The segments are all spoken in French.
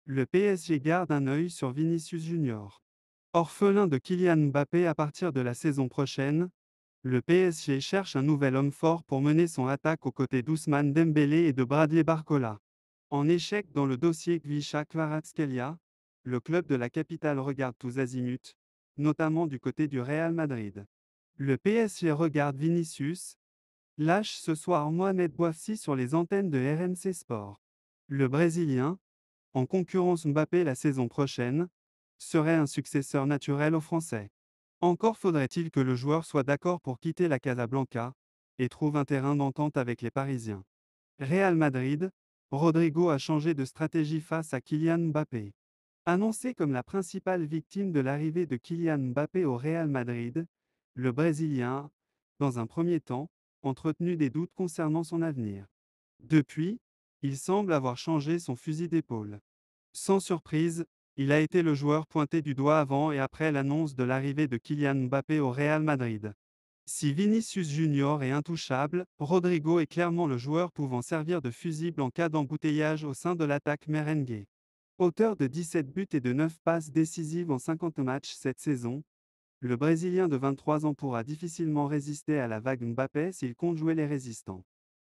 Le PSG garde un œil sur Vinicius Junior. Orphelin de Kylian Mbappé à partir de la saison prochaine, le PSG cherche un nouvel homme fort pour mener son attaque aux côtés d'Ousmane Dembélé et de Bradley Barcola. En échec dans le dossier Kvisha Kvaratskhelia, le club de la capitale regarde tous azimuts, notamment du côté du Real Madrid. Le PSG regarde Vinicius, lâche ce soir Mohamed Bouafsi sur les antennes de RMC Sport. Le Brésilien, en concurrence Mbappé la saison prochaine, serait un successeur naturel aux Français. Encore faudrait-il que le joueur soit d'accord pour quitter la Casablanca et trouve un terrain d'entente avec les Parisiens. Real Madrid, Rodrigo a changé de stratégie face à Kylian Mbappé. Annoncé comme la principale victime de l'arrivée de Kylian Mbappé au Real Madrid, le Brésilien a, dans un premier temps, entretenu des doutes concernant son avenir. Depuis, il semble avoir changé son fusil d'épaule. Sans surprise, il a été le joueur pointé du doigt avant et après l'annonce de l'arrivée de Kylian Mbappé au Real Madrid. Si Vinicius Junior est intouchable, Rodrigo est clairement le joueur pouvant servir de fusible en cas d'embouteillage au sein de l'attaque merengue. Auteur de 17 buts et de 9 passes décisives en 50 matchs cette saison, le Brésilien de 23 ans pourra difficilement résister à la vague Mbappé s'il compte jouer les résistants.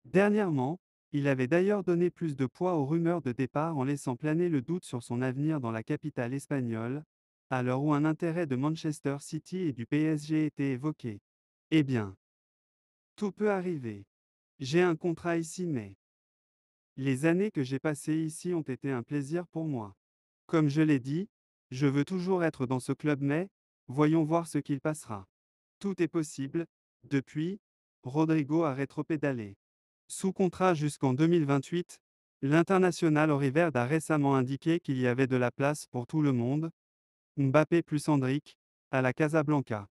Dernièrement, il avait d'ailleurs donné plus de poids aux rumeurs de départ en laissant planer le doute sur son avenir dans la capitale espagnole, à l'heure où un intérêt de Manchester City et du PSG était évoqué. Eh bien, tout peut arriver. J'ai un contrat ici mais les années que j'ai passées ici ont été un plaisir pour moi. Comme je l'ai dit, je veux toujours être dans ce club mais, voyons voir ce qu'il passera. Tout est possible. Depuis, Rodrigo a rétropédalé. Sous contrat jusqu'en 2028, l'international Verde a récemment indiqué qu'il y avait de la place pour tout le monde, Mbappé plus Endrick, à la Casablanca.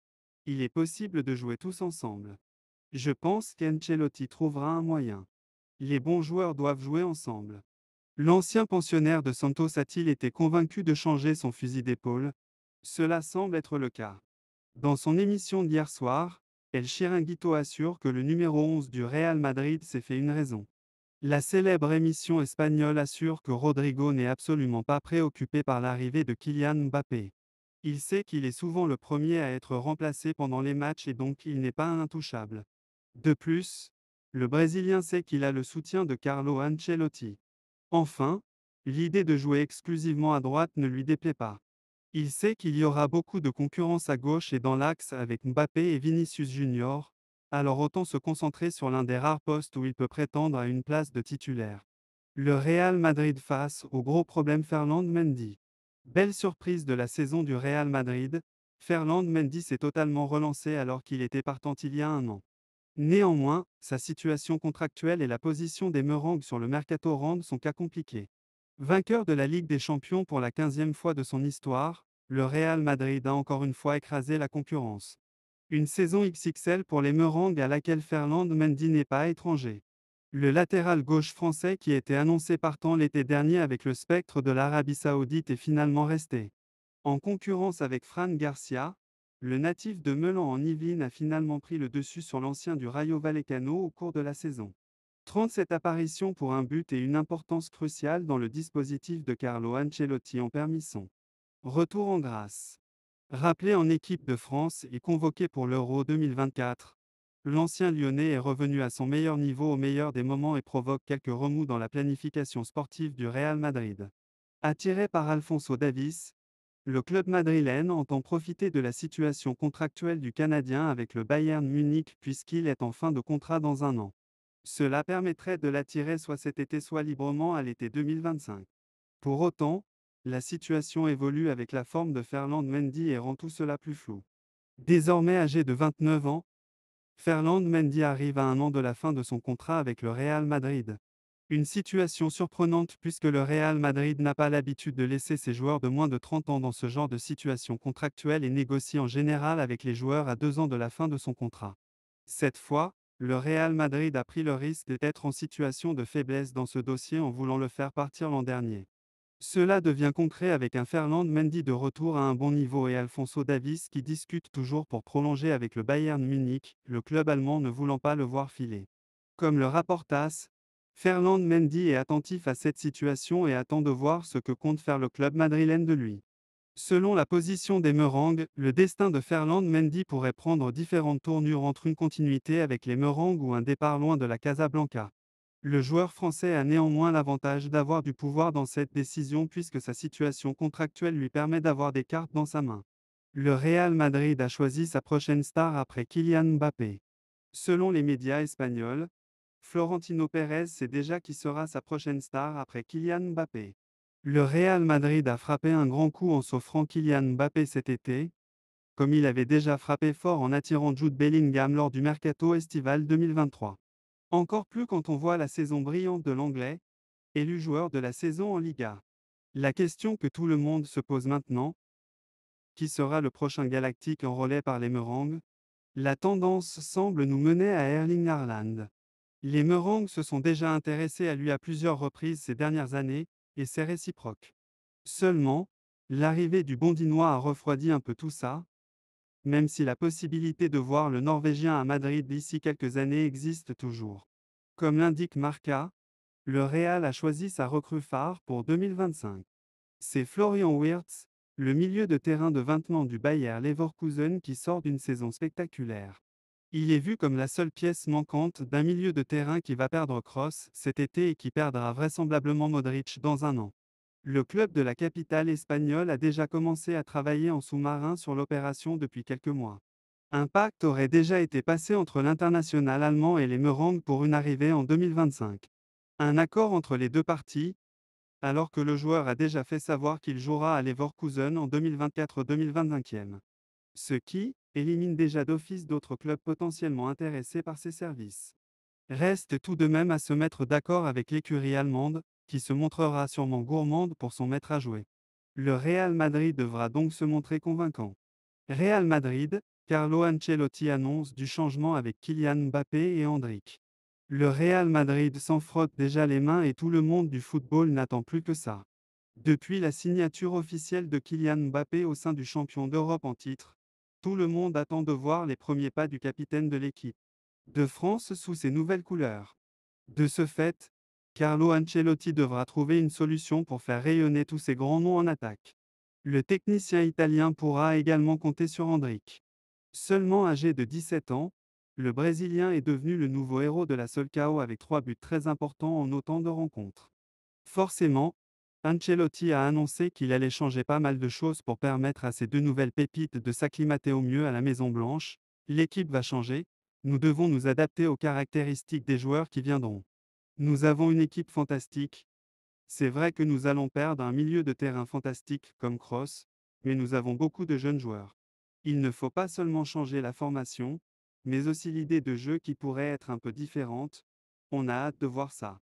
Il est possible de jouer tous ensemble. Je pense qu'Ancelotti trouvera un moyen. Les bons joueurs doivent jouer ensemble. L'ancien pensionnaire de Santos a-t-il été convaincu de changer son fusil d'épaule? Cela semble être le cas. Dans son émission d'hier soir, El Chiringuito assure que le numéro 11 du Real Madrid s'est fait une raison. La célèbre émission espagnole assure que Rodrigo n'est absolument pas préoccupé par l'arrivée de Kylian Mbappé. Il sait qu'il est souvent le premier à être remplacé pendant les matchs et donc il n'est pas intouchable. De plus, le Brésilien sait qu'il a le soutien de Carlo Ancelotti. Enfin, l'idée de jouer exclusivement à droite ne lui déplaît pas. Il sait qu'il y aura beaucoup de concurrence à gauche et dans l'axe avec Mbappé et Vinicius Junior, alors autant se concentrer sur l'un des rares postes où il peut prétendre à une place de titulaire. Le Real Madrid face au gros problème Ferland Mendy. Belle surprise de la saison du Real Madrid, Ferland Mendy s'est totalement relancé alors qu'il était partant il y a un an. Néanmoins, sa situation contractuelle et la position des Merengues sur le mercato rendent son cas compliqué. Vainqueur de la Ligue des Champions pour la 15e fois de son histoire, le Real Madrid a encore une fois écrasé la concurrence. Une saison XXL pour les Merengues à laquelle Ferland Mendy n'est pas étranger. Le latéral gauche français qui était annoncé partant l'été dernier avec le spectre de l'Arabie Saoudite est finalement resté. En concurrence avec Fran Garcia, le natif de Meulan en Yvelines a finalement pris le dessus sur l'ancien du Rayo Vallecano au cours de la saison. 37 apparitions pour un but et une importance cruciale dans le dispositif de Carlo Ancelotti ont permis son retour en grâce. Rappelé en équipe de France et convoqué pour l'Euro 2024, l'ancien Lyonnais est revenu à son meilleur niveau au meilleur des moments et provoque quelques remous dans la planification sportive du Real Madrid. Attiré par Alphonso Davies, le club madrilène entend profiter de la situation contractuelle du Canadien avec le Bayern Munich puisqu'il est en fin de contrat dans un an. Cela permettrait de l'attirer soit cet été soit librement à l'été 2025. Pour autant, la situation évolue avec la forme de Ferland Mendy et rend tout cela plus flou. Désormais âgé de 29 ans, Ferland Mendy arrive à un an de la fin de son contrat avec le Real Madrid. Une situation surprenante puisque le Real Madrid n'a pas l'habitude de laisser ses joueurs de moins de 30 ans dans ce genre de situation contractuelle et négocie en général avec les joueurs à 2 ans de la fin de son contrat. Cette fois, le Real Madrid a pris le risque d'être en situation de faiblesse dans ce dossier en voulant le faire partir l'an dernier. Cela devient concret avec un Ferland Mendy de retour à un bon niveau et Alphonso Davies qui discute toujours pour prolonger avec le Bayern Munich, le club allemand ne voulant pas le voir filer. Comme le rapporte AS, Ferland Mendy est attentif à cette situation et attend de voir ce que compte faire le club madrilène de lui. Selon la position des Merengues, le destin de Ferland Mendy pourrait prendre différentes tournures entre une continuité avec les Merengues ou un départ loin de la Casablanca. Le joueur français a néanmoins l'avantage d'avoir du pouvoir dans cette décision puisque sa situation contractuelle lui permet d'avoir des cartes dans sa main. Le Real Madrid a choisi sa prochaine star après Kylian Mbappé. Selon les médias espagnols, Florentino Pérez sait déjà qui sera sa prochaine star après Kylian Mbappé. Le Real Madrid a frappé un grand coup en s'offrant Kylian Mbappé cet été, comme il avait déjà frappé fort en attirant Jude Bellingham lors du mercato estival 2023. Encore plus quand on voit la saison brillante de l'Anglais, élu joueur de la saison en Liga. La question que tout le monde se pose maintenant, qui sera le prochain Galactique enrôlé par les Merengues? La tendance semble nous mener à Erling Haaland. Les Merengues se sont déjà intéressés à lui à plusieurs reprises ces dernières années, et c'est réciproque. Seulement, l'arrivée du Bondinois a refroidi un peu tout ça, même si la possibilité de voir le Norvégien à Madrid d'ici quelques années existe toujours. Comme l'indique Marca, le Real a choisi sa recrue phare pour 2025. C'est Florian Wirtz, le milieu de terrain de 20 ans du Bayer Leverkusen qui sort d'une saison spectaculaire. Il est vu comme la seule pièce manquante d'un milieu de terrain qui va perdre Kroos cet été et qui perdra vraisemblablement Modric dans un an. Le club de la capitale espagnole a déjà commencé à travailler en sous-marin sur l'opération depuis quelques mois. Un pacte aurait déjà été passé entre l'international allemand et les Merengues pour une arrivée en 2025. Un accord entre les deux parties, alors que le joueur a déjà fait savoir qu'il jouera à Leverkusen en 2024-2025. Ce qui élimine déjà d'office d'autres clubs potentiellement intéressés par ses services. Reste tout de même à se mettre d'accord avec l'écurie allemande, qui se montrera sûrement gourmande pour son maître à jouer. Le Real Madrid devra donc se montrer convaincant. Real Madrid, Carlo Ancelotti annonce du changement avec Kylian Mbappé et Endrick. Le Real Madrid s'en frotte déjà les mains et tout le monde du football n'attend plus que ça. Depuis la signature officielle de Kylian Mbappé au sein du champion d'Europe en titre, tout le monde attend de voir les premiers pas du capitaine de l'équipe de France sous ses nouvelles couleurs. De ce fait, Carlo Ancelotti devra trouver une solution pour faire rayonner tous ces grands noms en attaque. Le technicien italien pourra également compter sur Endrick. Seulement âgé de 17 ans, le Brésilien est devenu le nouveau héros de la Solcao avec 3 buts très importants en autant de rencontres. Forcément, Ancelotti a annoncé qu'il allait changer pas mal de choses pour permettre à ces deux nouvelles pépites de s'acclimater au mieux à la Maison-Blanche. L'équipe va changer, nous devons nous adapter aux caractéristiques des joueurs qui viendront. Nous avons une équipe fantastique. C'est vrai que nous allons perdre un milieu de terrain fantastique comme Kroos, mais nous avons beaucoup de jeunes joueurs. Il ne faut pas seulement changer la formation, mais aussi l'idée de jeu qui pourrait être un peu différente. On a hâte de voir ça.